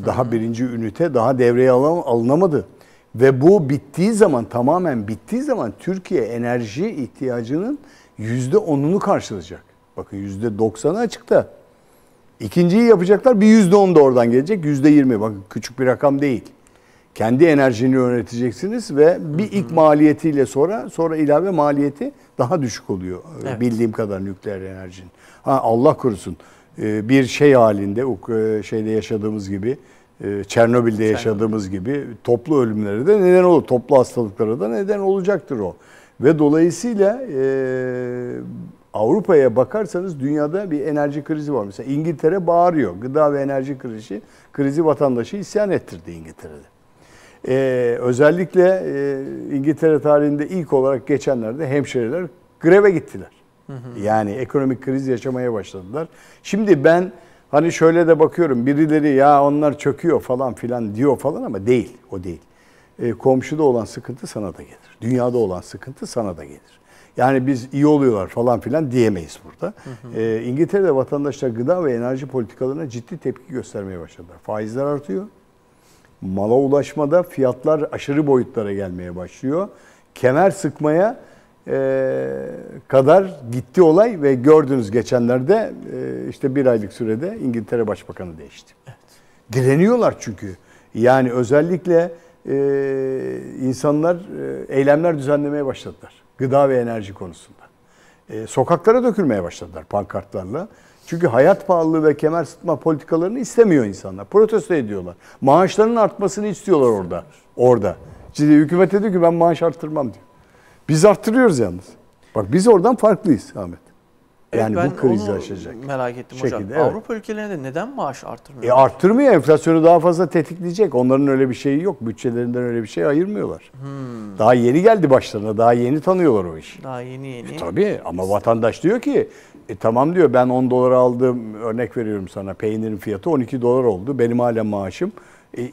daha birinci ünite daha devreye alınamadı. Ve bu bittiği zaman tamamen bittiği zaman Türkiye enerji ihtiyacının %10'unu karşılayacak. Bakın %90'ı açıkta. İkinciyi yapacaklar bir %10 da oradan gelecek. %20 bakın küçük bir rakam değil. Kendi enerjini yöneteceksiniz ve bir ilk maliyetiyle sonra ilave maliyeti daha düşük oluyor. Evet. Bildiğim kadar nükleer enerjinin. Allah korusun bir şey halinde şeyde yaşadığımız gibi Çernobil'de yaşadığımız gibi toplu ölümlere de neden olur. Toplu hastalıklara da neden olacaktır o. Ve dolayısıyla Avrupa'ya bakarsanız dünyada bir enerji krizi var. Mesela İngiltere bağırıyor. Gıda ve enerji krizi vatandaşı isyan ettirdi İngiltere'de. Özellikle İngiltere tarihinde ilk olarak geçenlerde hemşireler greve gittiler. Yani ekonomik kriz yaşamaya başladılar. Şimdi ben hani şöyle de bakıyorum birileri ya onlar çöküyor falan filan diyor falan ama değil o değil. Komşuda olan sıkıntı sana da gelir. Dünyada olan sıkıntı sana da gelir. Yani biz iyi oluyorlar falan filan diyemeyiz burada. İngiltere'de vatandaşlar gıda ve enerji politikalarına ciddi tepki göstermeye başladılar. Faizler artıyor. Mala ulaşmada fiyatlar aşırı boyutlara gelmeye başlıyor. Kemer sıkmaya kadar gitti olay ve gördünüz geçenlerde işte bir aylık sürede İngiltere Başbakanı değişti. Evet. Direniyorlar çünkü. Yani özellikle insanlar eylemler düzenlemeye başladılar. Gıda ve enerji konusunda. Sokaklara dökülmeye başladılar pankartlarla. Çünkü hayat pahalılığı ve kemer sıkma politikalarını istemiyor insanlar. Protesto ediyorlar. Maaşlarının artmasını istiyorlar orada. Şimdi hükümete diyor ki ben maaş arttırmam diyor. Biz arttırıyoruz yalnız. Bak biz oradan farklıyız Ahmet. Yani evet, bu krizi aşacak. Merak ettim hocam. Evet. Avrupa ülkelerinde neden maaş arttırmıyor? Arttırmıyor. Enflasyonu daha fazla tetikleyecek. Onların öyle bir şeyi yok. Bütçelerinden öyle bir şey ayırmıyorlar. Daha yeni geldi başlarına. Daha yeni tanıyorlar o işi. Daha yeni. Tabii ama vatandaş diyor ki tamam diyor ben 10 dolara aldım. Örnek veriyorum sana. Peynirin fiyatı 12 dolar oldu. Benim hala maaşım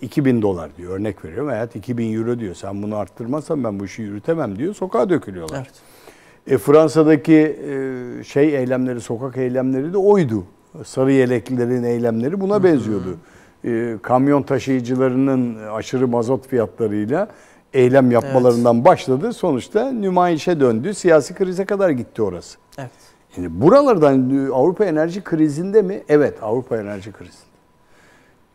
2000 dolar diyor. Örnek veriyorum. Evet 2000 euro diyor. Sen bunu arttırmazsan ben bu işi yürütemem diyor. Sokağa dökülüyorlar. Evet. Fransa'daki eylemleri, sokak eylemleri de oydu. Sarı yeleklilerin eylemleri buna benziyordu. Kamyon taşıyıcılarının aşırı mazot fiyatlarıyla eylem yapmalarından başladı. Sonuçta nümayişe döndü. Siyasi krize kadar gitti orası. Evet. Yani buralardan Avrupa enerji krizinde mi? Evet, Avrupa enerji krizinde.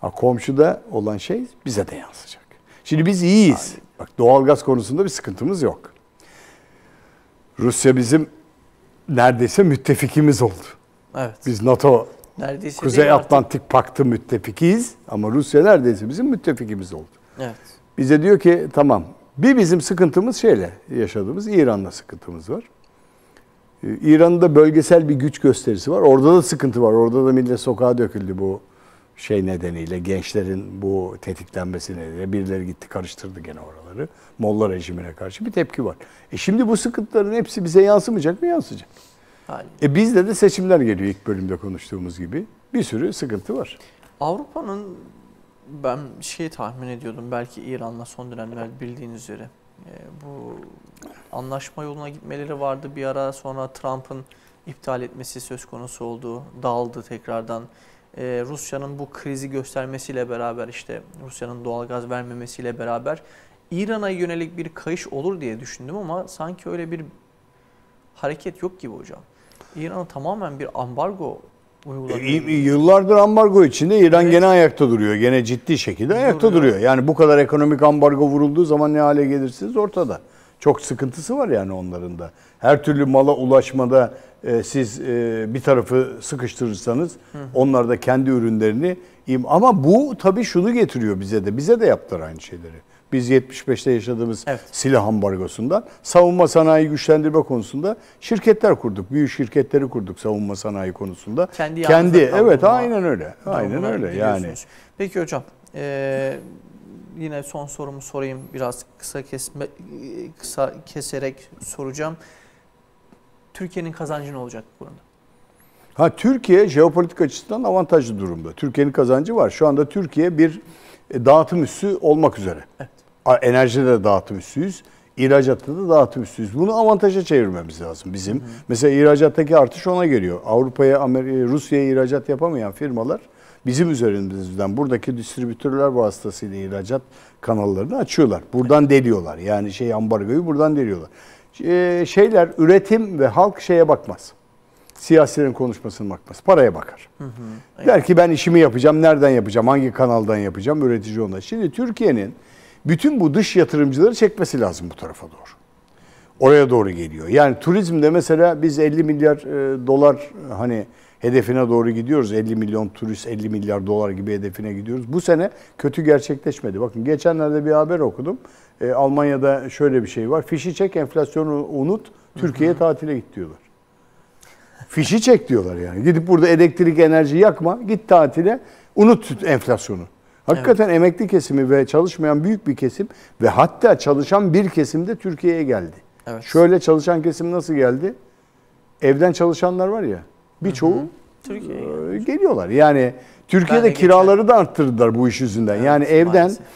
Komşuda olan şey bize de yansıyacak. Şimdi biz iyiyiz. Bak, doğalgaz konusunda bir sıkıntımız yok. Rusya bizim neredeyse müttefikimiz oldu. Evet. Biz NATO, Neredeyse Kuzey Atlantik Paktı müttefikiyiz ama Rusya neredeyse bizim müttefikimiz oldu. Evet. Bize diyor ki tamam, bir bizim sıkıntımız şeyle yaşadığımız İran'la sıkıntımız var. İran'ın da bölgesel bir güç gösterisi var. Orada da sıkıntı var. Orada da millet sokağa döküldü bu şey nedeniyle. Gençlerin bu tetiklenmesi nedeniyle. Birileri gitti karıştırdı gene oraları. Molla rejimine karşı bir tepki var. Şimdi bu sıkıntıların hepsi bize yansımayacak mı? Yansıyacak. Bizde de seçimler geliyor, ilk bölümde konuştuğumuz gibi. Bir sürü sıkıntı var. Avrupa'nın, ben tahmin ediyordum, belki İran'la son dönemler bildiğiniz üzere bu anlaşma yoluna gitmeleri vardı bir ara, sonra Trump'ın iptal etmesi söz konusu oldu, dağıldı tekrardan. Rusya'nın bu krizi göstermesiyle beraber, işte Rusya'nın doğalgaz vermemesiyle beraber İran'a yönelik bir kayış olur diye düşündüm ama sanki öyle bir hareket yok gibi hocam. İran'a tamamen bir ambargo uygulanıyor. Yıllardır ambargo içinde İran gene ayakta duruyor. Gene ciddi şekilde ayakta duruyor. Yani bu kadar ekonomik ambargo vurulduğu zaman ne hale gelirsiniz ortada. Çok sıkıntısı var yani onların da. Her türlü mala ulaşmada siz bir tarafı sıkıştırırsanız onlar da kendi ürünlerini... Ama bu tabii şunu getiriyor bize de. Bize de yaptılar aynı şeyleri. Biz 75'te yaşadığımız silah ambargosundan savunma sanayi güçlendirme konusunda şirketler kurduk. Büyük şirketleri kurduk savunma sanayi konusunda. Kendi evet, aynen öyle. Aynen öyle yani. Peki hocam, yine son sorumu sorayım. Biraz kısa keserek soracağım. Türkiye'nin kazancı ne olacak bu konuda? Türkiye jeopolitik açısından avantajlı durumda. Türkiye'nin kazancı var. Şu anda Türkiye bir dağıtım üssü olmak üzere. Evet. Enerjide de dağıtım üssüyüz. İhracatta da dağıtım üssüyüz. Bunu avantaja çevirmemiz lazım bizim. Mesela ihracattaki artış ona geliyor. Avrupa'ya, Rusya'ya ihracat yapamayan firmalar bizim üzerimizden buradaki distribütörler vasıtasıyla ihracat kanallarını açıyorlar. Buradan deliyorlar. Yani ambargoyu buradan deliyorlar. Üretim ve halk şeye bakmaz. Siyasilerin konuşmasına bakmaz. Paraya bakar. Der ki ben işimi yapacağım, nereden yapacağım, hangi kanaldan yapacağım, üretici onlar. Şimdi Türkiye'nin bütün bu dış yatırımcıları çekmesi lazım bu tarafa doğru. Oraya doğru geliyor. Yani turizmde mesela biz 50 milyar dolar hedefine doğru gidiyoruz. 50 milyon turist, 50 milyar dolar gibi hedefine gidiyoruz. Bu sene kötü gerçekleşmedi. Bakın geçenlerde bir haber okudum. Almanya'da şöyle bir şey var. Fişi çek, enflasyonu unut, Türkiye'ye tatile git diyorlar. Fişi çek diyorlar yani. Gidip burada elektrik, enerji yakma, git tatile, unut enflasyonu. Hakikaten emekli kesimi ve çalışmayan büyük bir kesim ve hatta çalışan bir kesim de Türkiye'ye geldi. Evet. Şöyle çalışan kesim nasıl geldi? Evden çalışanlar var ya, birçoğu Türkiye'ye geliyorlar. Yani Türkiye'de kiraları da arttırdılar bu iş yüzünden. Evet, yani evden maalesef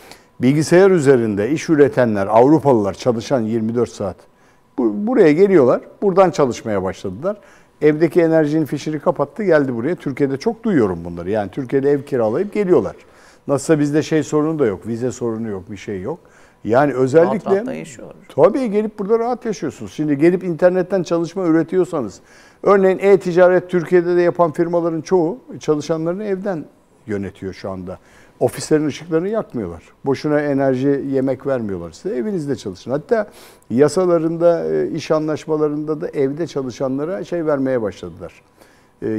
bilgisayar üzerinde iş üretenler, Avrupalılar çalışan 24 saat buraya geliyorlar. Buradan çalışmaya başladılar. Evdeki enerjinin fişini kapattı, geldi buraya. Türkiye'de çok duyuyorum bunları. Yani Türkiye'de ev kiralayıp geliyorlar. Nasılsa bizde sorunu da yok, vize sorunu yok, bir şey yok. Yani özellikle rahat yaşıyorlar. Tabii gelip burada rahat yaşıyorsunuz. Şimdi gelip internetten çalışma üretiyorsanız, örneğin e-ticaret Türkiye'de de yapan firmaların çoğu çalışanlarını evden yönetiyor şu anda. Ofislerin ışıklarını yakmıyorlar. Boşuna enerji, yemek vermiyorlar size. Evinizde çalışın. Hatta yasalarında, iş anlaşmalarında da evde çalışanlara vermeye başladılar.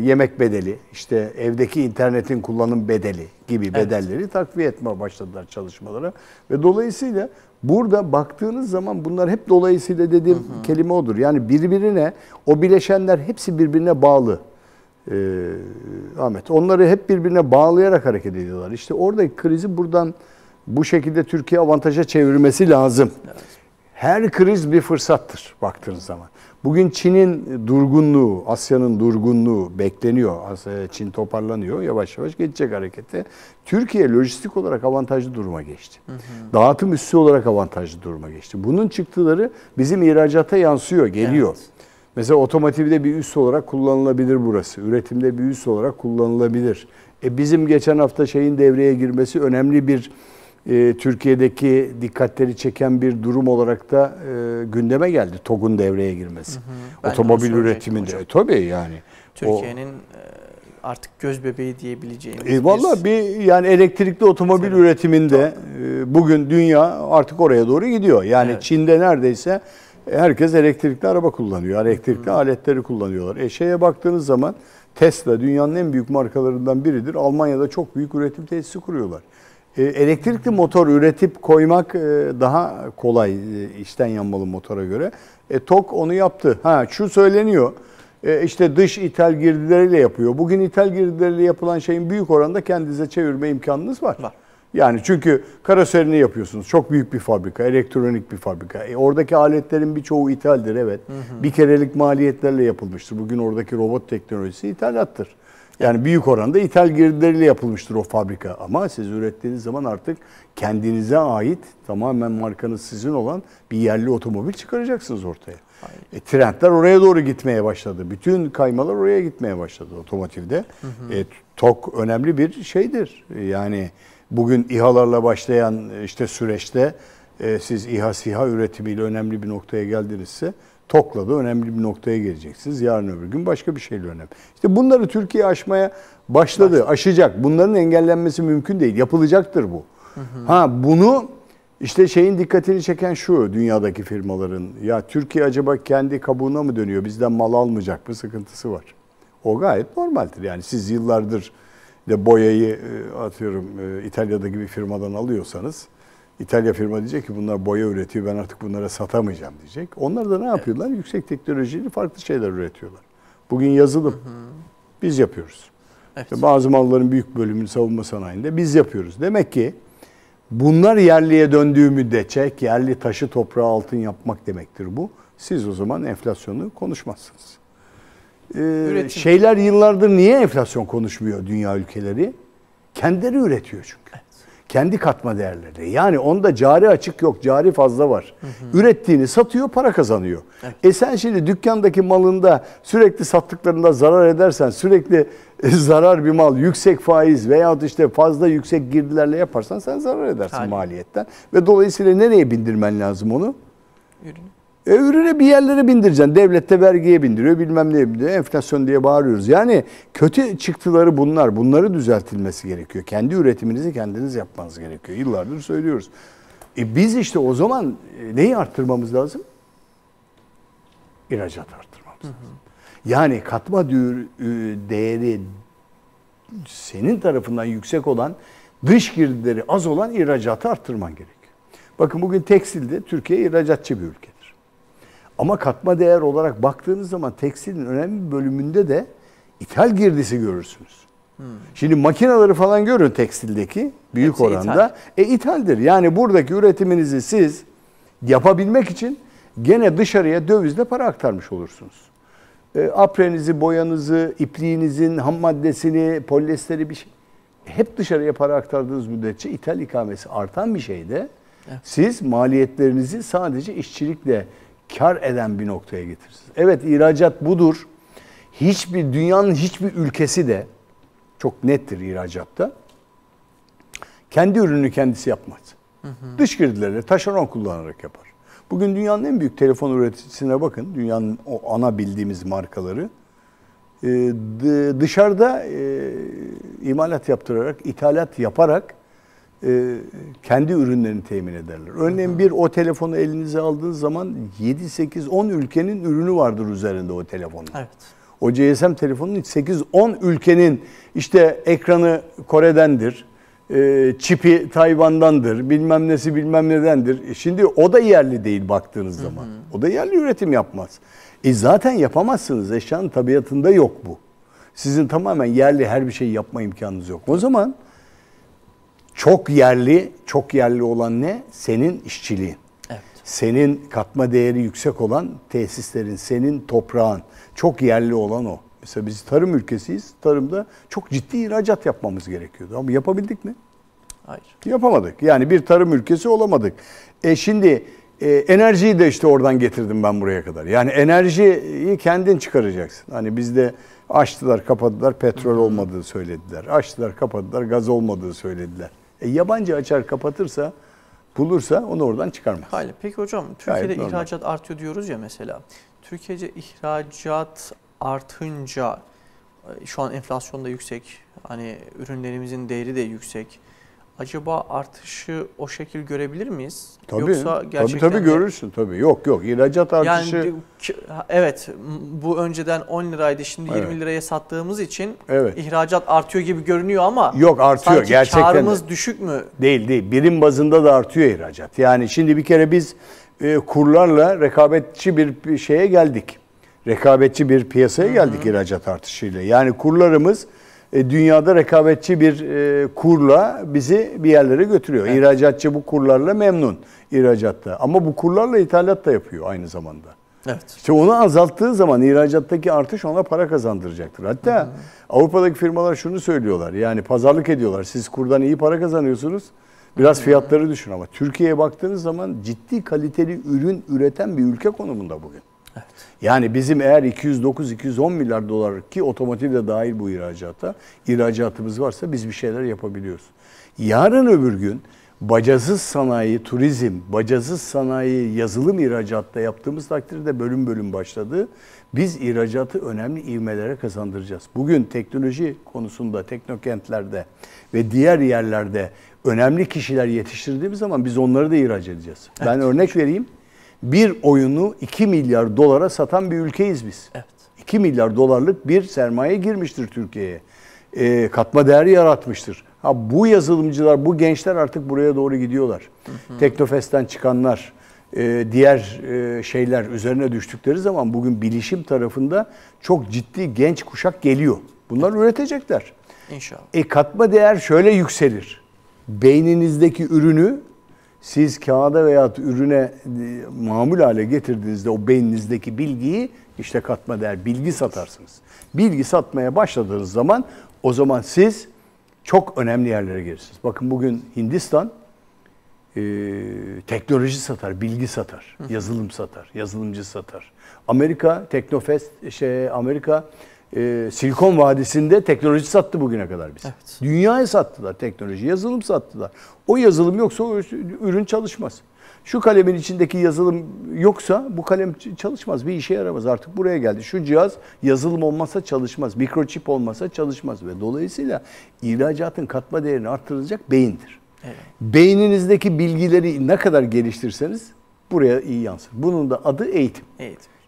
Yemek bedeli, işte evdeki internetin kullanım bedeli gibi bedelleri takviye etmeye başladılar çalışmalara. Ve dolayısıyla burada baktığınız zaman bunlar hep dolayısıyla dediğim kelime odur. Yani birbirine, o bileşenler hepsi birbirine bağlı. Ahmet, onları hep birbirine bağlayarak hareket ediyorlar. İşte oradaki krizi buradan bu şekilde Türkiye avantaja çevirmesi lazım. Evet. Her kriz bir fırsattır baktığınız zaman. Bugün Çin'in durgunluğu, Asya'nın durgunluğu bekleniyor. Çin toparlanıyor, yavaş yavaş geçecek harekete. Türkiye lojistik olarak avantajlı duruma geçti. Dağıtım üssü olarak avantajlı duruma geçti. Bunun çıktıları bizim ihracata yansıyor, geliyor. Evet. Mesela otomotivde bir üs olarak kullanılabilir burası. Üretimde bir üs olarak kullanılabilir. Bizim geçen hafta devreye girmesi önemli bir Türkiye'deki dikkatleri çeken bir durum olarak da gündeme geldi. TOG'un devreye girmesi. Otomobil üretiminde. Tabii yani. Türkiye'nin artık göz bebeği diyebileceğimiz Vallahi yani elektrikli otomobil üretiminde bugün dünya artık oraya doğru gidiyor. Yani evet. Çin'de neredeyse herkes elektrikli araba kullanıyor. Elektrikli aletleri kullanıyorlar. Şeye baktığınız zaman Tesla dünyanın en büyük markalarından biridir. Almanya'da çok büyük üretim tesisi kuruyorlar. Elektrikli motor üretip koymak daha kolay içten yanmalı motora göre. TOG onu yaptı. Şu söyleniyor. İşte dış ithal girdileriyle yapıyor. Bugün ithal girdileriyle yapılan şeyin büyük oranda kendinize çevirme imkanınız var. Yani çünkü karoserini yapıyorsunuz. Çok büyük bir fabrika, elektronik bir fabrika. Oradaki aletlerin birçoğu ithaldir, evet. Bir kerelik maliyetlerle yapılmıştır. Bugün oradaki robot teknolojisi ithalattır. Yani büyük oranda ithal girdileriyle yapılmıştır o fabrika. Ama siz ürettiğiniz zaman artık kendinize ait, tamamen markanız sizin olan bir yerli otomobil çıkaracaksınız ortaya. Trendler oraya doğru gitmeye başladı. Bütün kaymalar oraya gitmeye başladı otomotivde. TOG önemli bir şeydir. Yani bugün İHA'larla başlayan işte süreçte siz İHA, SİHA üretimiyle önemli bir noktaya geldinizse TOG'la da önemli bir noktaya geleceksiniz. Yarın öbür gün başka bir şeyle önemli. İşte bunları Türkiye aşmaya başladı, aşacak. Bunların engellenmesi mümkün değil. Yapılacaktır bu. Bunu işte şeyin dikkatini çeken şu, dünyadaki firmaların, ya Türkiye acaba kendi kabuğuna mı dönüyor, bizden mal almayacak mı sıkıntısı var. O gayet normaldir. Yani siz yıllardır de boyayı atıyorum İtalya'daki bir firmadan alıyorsanız, İtalya firma diyecek ki bunlar boya üretiyor, ben artık bunlara satamayacağım diyecek. Onlar da ne yapıyorlar? Evet. Yüksek teknolojili farklı şeyler üretiyorlar. Bugün yazılım biz yapıyoruz. Evet. İşte bazı malların büyük bölümünü savunma sanayinde biz yapıyoruz. Demek ki bunlar yerliye döndüğü müddetçe, yerli taşı toprağı altın yapmak demektir bu. Siz o zaman enflasyonu konuşmazsınız. Şeyler yıllardır niye enflasyon konuşmuyor dünya ülkeleri? Kendileri üretiyor çünkü. Evet. Kendi katma değerleri. Yani onda cari açık yok, cari fazla var. Ürettiğini satıyor, para kazanıyor. Evet. Sen şimdi dükkandaki malında sürekli sattıklarında zarar edersen, sürekli zarar bir mal, yüksek faiz veyahut işte fazla yüksek girdilerle yaparsan sen zarar edersin maliyetten. Ve dolayısıyla nereye bindirmen lazım onu? Ürüne bir yerlere bindireceksin. Devlet de vergiye bindiriyor, bilmem neye bindiriyor. Enflasyon diye bağırıyoruz. Yani kötü çıktıları bunlar. Bunları düzeltilmesi gerekiyor. Kendi üretiminizi kendiniz yapmanız gerekiyor. Yıllardır söylüyoruz. Biz işte o zaman neyi arttırmamız lazım? İhracat arttırmamız lazım. Yani katma değeri senin tarafından yüksek olan, dış girdileri az olan ihracatı arttırman gerekiyor. Bakın bugün tekstilde Türkiye ihracatçı bir ülkedir. Ama katma değer olarak baktığınız zaman tekstilin önemli bir bölümünde de ithal girdisi görürsünüz. Şimdi makineleri falan görün tekstildeki büyük hepsi oranda. İthaldir. Yani buradaki üretiminizi siz yapabilmek için gene dışarıya dövizle para aktarmış olursunuz. Aprenizi, boyanızı, ipliğinizin ham maddesini, polyesteri bir şey. Hep dışarıya para aktardığınız müddetçe ithal ikamesi artan bir şeyde siz maliyetlerinizi sadece işçilikle kar eden bir noktaya getirirsiniz. Evet, ihracat budur. Dünyanın hiçbir ülkesi de çok nettir ihracatta. Kendi ürünü kendisi yapmaz. Dış girdilerle taşeron kullanarak yapar. Bugün dünyanın en büyük telefon üreticisine bakın. Dünyanın o ana bildiğimiz markaları. Dışarıda imalat yaptırarak, ithalat yaparak kendi ürünlerini temin ederler. Örneğin o telefonu elinize aldığınız zaman 7, 8, 10 ülkenin ürünü vardır üzerinde o telefonun. Evet. O GSM telefonun 8, 10 ülkenin işte ekranı Kore'dendir, çipi Tayvan'dandır, bilmem nesi bilmem nedendir. Şimdi o da yerli değil baktığınız zaman. O da yerli üretim yapmaz. Zaten yapamazsınız. Eşyanın tabiatında yok bu. Sizin tamamen yerli her bir şeyi yapma imkanınız yok. O zaman çok yerli olan ne? Senin işçiliğin. Evet. Senin katma değeri yüksek olan tesislerin, senin toprağın. Çok yerli olan o. Mesela biz tarım ülkesiyiz. Tarımda çok ciddi ihracat yapmamız gerekiyordu. Ama yapabildik mi? Hayır. Yapamadık. Yani bir tarım ülkesi olamadık. Şimdi enerjiyi de işte oradan getirdim ben buraya kadar. Yani enerjiyi kendin çıkaracaksın. Hani bizde açtılar, kapadılar, petrol olmadığı söylediler. Açtılar, kapadılar, gaz olmadığı söylediler. Yabancı açar kapatırsa, bulursa onu oradan çıkarmaz. Hayır. Peki hocam, Türkiye'de ihracat artıyor diyoruz ya mesela. Türkiye'de ihracat artınca Şu an enflasyon da yüksek. Hani ürünlerimizin değeri de yüksek. Acaba artışı o şekil görebilir miyiz? Tabii, Yoksa gerçekten tabii görürsün tabii. Yok ihracat artışı. Yani evet, bu önceden 10 liraydı, şimdi Evet. 20 liraya sattığımız için Evet. ihracat artıyor gibi görünüyor ama Yok, artıyor sanki gerçekten. karımız düşük mü? Değil. Birim bazında da artıyor ihracat. Yani şimdi bir kere biz kurlarla rekabetçi bir şeye geldik. Rekabetçi bir piyasaya geldik ihracat artışıyla. Yani kurlarımız dünyada rekabetçi bir kurla bizi bir yerlere götürüyor. Evet. İhracatçı bu kurlarla memnun ihracatta. Ama bu kurlarla ithalat da yapıyor aynı zamanda. Evet. İşte onu azalttığı zaman ihracattaki artış ona para kazandıracaktır. Hatta Avrupa'daki firmalar şunu söylüyorlar. Yani pazarlık ediyorlar. Siz kurdan iyi para kazanıyorsunuz. Biraz fiyatları düşün ama Türkiye'ye baktığınız zaman ciddi kaliteli ürün üreten bir ülke konumunda bugün. Evet. Yani bizim eğer 209-210 milyar dolar ki otomotiv de dahil bu ihracatımız varsa biz bir şeyler yapabiliyoruz. Yarın öbür gün bacasız sanayi, turizm, bacasız sanayi, yazılım ihracatta yaptığımız takdirde bölüm bölüm başladı. Biz ihracatı önemli ivmelere kazandıracağız. Bugün teknoloji konusunda, teknokentlerde ve diğer yerlerde önemli kişiler yetiştirdiğimiz zaman biz onları da ihraç edeceğiz. Evet. Ben örnek vereyim. Bir oyunu 2 milyar dolara satan bir ülkeyiz biz. Evet. 2 milyar dolarlık bir sermaye girmiştir Türkiye'ye. Katma değeri yaratmıştır. Bu yazılımcılar, bu gençler artık buraya doğru gidiyorlar. Teknofest'ten çıkanlar, diğer şeyler üzerine düştükleri zaman bugün bilişim tarafında çok ciddi genç kuşak geliyor. Bunlar üretecekler. İnşallah. Katma değer şöyle yükselir. Beyninizdeki ürünü siz kağıda veya ürüne mamul hale getirdiğinizde o beyninizdeki bilgiyi işte katma değer, bilgi satarsınız. Bilgi satmaya başladığınız zaman o zaman siz çok önemli yerlere gelirsiniz. Bakın bugün Hindistan teknoloji satar, bilgi satar, yazılım satar, yazılımcı satar. Amerika Teknofest, Amerika Silikon Vadisi'nde teknoloji sattı bugüne kadar bize. Evet. Dünyaya sattılar teknoloji, yazılım sattılar. O yazılım yoksa o ürün çalışmaz. Şu kalemin içindeki yazılım yoksa bu kalem çalışmaz, bir işe yaramaz. Artık buraya geldi. Şu cihaz yazılım olmasa çalışmaz, mikroçip olmasa çalışmaz ve dolayısıyla ihracatın katma değerini arttıracak beyindir. Evet. Beyninizdeki bilgileri ne kadar geliştirseniz buraya iyi yansır. Bunun da adı eğitim.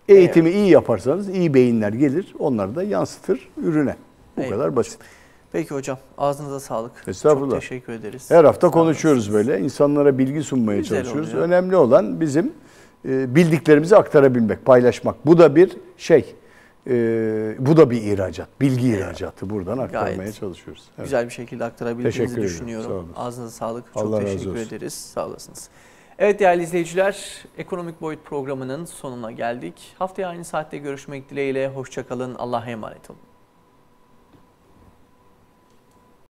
Eğitimi iyi yaparsanız iyi beyinler gelir, onlar da yansıtır ürüne. Bu kadar basit. Peki hocam, ağzınıza sağlık. Estağfurullah. Çok teşekkür ederiz. Her hafta konuşuyoruz böyle. İnsanlara bilgi sunmaya çalışıyoruz. Oluyor. Önemli olan bizim bildiklerimizi aktarabilmek, paylaşmak. Bu da bir şey. Bu da bir ihracat. Bilgi ihracatı. Buradan aktarmaya çalışıyoruz. Evet. Güzel bir şekilde aktarabildiğinizi düşünüyorum. Ağzınıza sağlık. Çok teşekkür ederiz. Sağ olasınız. Evet değerli izleyiciler, Ekonomik Boyut programının sonuna geldik. Haftaya aynı saatte görüşmek dileğiyle. Hoşça kalın. Allah'a emanet olun.